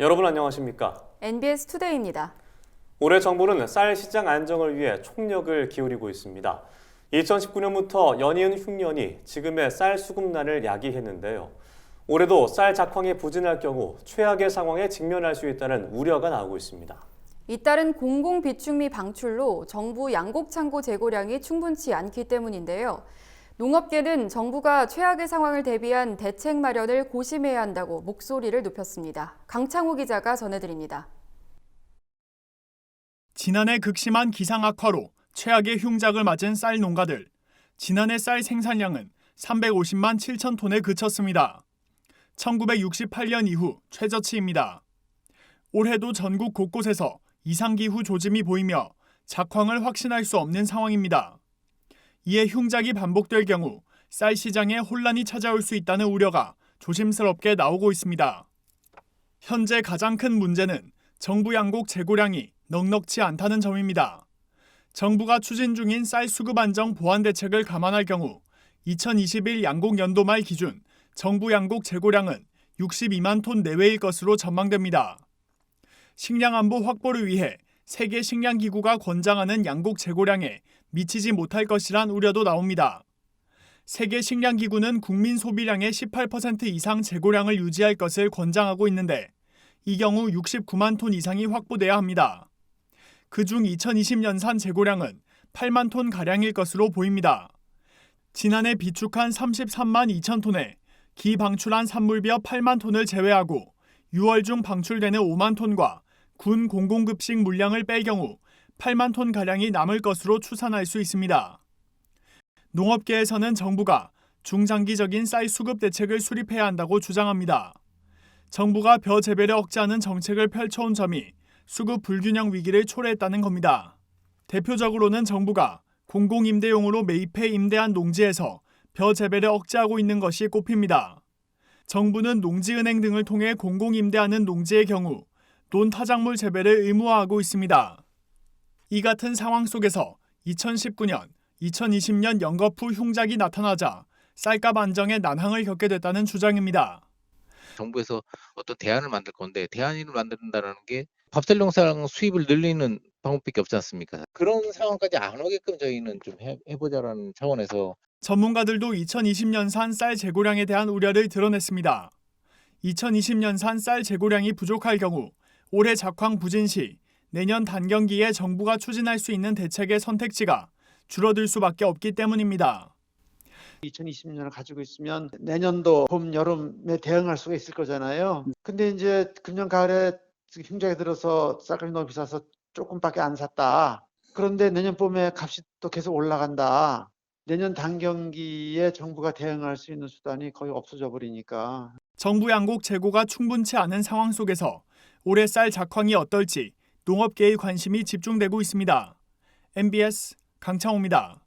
여러분 안녕하십니까? NBS 투데이입니다. 올해 정부는 쌀 시장 안정을 위해 총력을 기울이고 있습니다. 2019년부터 연이은 흉년이 지금의 쌀 수급난을 야기했는데요. 올해도 쌀 작황이 부진할 경우 최악의 상황에 직면할 수 있다는 우려가 나오고 있습니다. 잇따른 공공비축미 방출로 정부 양곡창고 재고량이 충분치 않기 때문인데요. 농업계는 정부가 최악의 상황을 대비한 대책 마련을 고심해야 한다고 목소리를 높였습니다. 강창호 기자가 전해드립니다. 지난해 극심한 기상 악화로 최악의 흉작을 맞은 쌀 농가들. 지난해 쌀 생산량은 350만 7천 톤에 그쳤습니다. 1968년 이후 최저치입니다. 올해도 전국 곳곳에서 이상기후 조짐이 보이며 작황을 확신할 수 없는 상황입니다. 이에 흉작이 반복될 경우 쌀 시장에 혼란이 찾아올 수 있다는 우려가 조심스럽게 나오고 있습니다. 현재 가장 큰 문제는 정부 양곡 재고량이 넉넉지 않다는 점입니다. 정부가 추진 중인 쌀 수급 안정 보완 대책을 감안할 경우 2021 양곡 연도 말 기준 정부 양곡 재고량은 62만 톤 내외일 것으로 전망됩니다. 식량 안보 확보를 위해 세계 식량기구가 권장하는 양곡 재고량에 미치지 못할 것이란 우려도 나옵니다. 세계 식량기구는 국민 소비량의 18% 이상 재고량을 유지할 것을 권장하고 있는데 이 경우 69만 톤 이상이 확보돼야 합니다. 그중 2020년산 재고량은 8만 톤 가량일 것으로 보입니다. 지난해 비축한 33만 2천 톤에 기방출한 산물비어 8만 톤을 제외하고 6월 중 방출되는 5만 톤과 군 공공급식 물량을 뺄 경우 8만 톤 가량이 남을 것으로 추산할 수 있습니다. 농업계에서는 정부가 중장기적인 쌀 수급 대책을 수립해야 한다고 주장합니다. 정부가 벼 재배를 억제하는 정책을 펼쳐온 점이 수급 불균형 위기를 초래했다는 겁니다. 대표적으로는 정부가 공공임대용으로 매입해 임대한 농지에서 벼 재배를 억제하고 있는 것이 꼽힙니다. 정부는 농지은행 등을 통해 공공임대하는 농지의 경우 논타작물 재배를 의무화하고 있습니다. 이 같은 상황 속에서 2019년, 2020년 영겁 후 흉작이 나타나자 쌀값 안정에 난항을 겪게 됐다는 주장입니다. 정부에서 어떤 대안을 만들 건데 대안을 만든다는 게 밥살농산 수입을 늘리는 방법밖에 없지 않습니까? 그런 상황까지 안 오게끔 저희는 좀 해보자라는 차원에서 전문가들도 2020년산 쌀 재고량에 대한 우려를 드러냈습니다. 2020년산 쌀 재고량이 부족할 경우 올해 작황 부진 시 내년 단경기에 정부가 추진할 수 있는 대책의 선택지가 줄어들 수밖에 없기 때문입니다. 2020년을 가지고 있으면 내년도 봄, 여름에 대응할 수가 있을 거잖아요. 근데 이제 금년 가을에 흉작이 들어서 쌀값이 너무 비싸서 조금밖에 안 샀다. 그런데 내년 봄에 값이 또 계속 올라간다. 내년 단경기에 정부가 대응할 수 있는 수단이 거의 없어져 버리니까. 정부 양곡 재고가 충분치 않은 상황 속에서 올해 쌀 작황이 어떨지 농업계의 관심이 집중되고 있습니다. MBS 강창호입니다.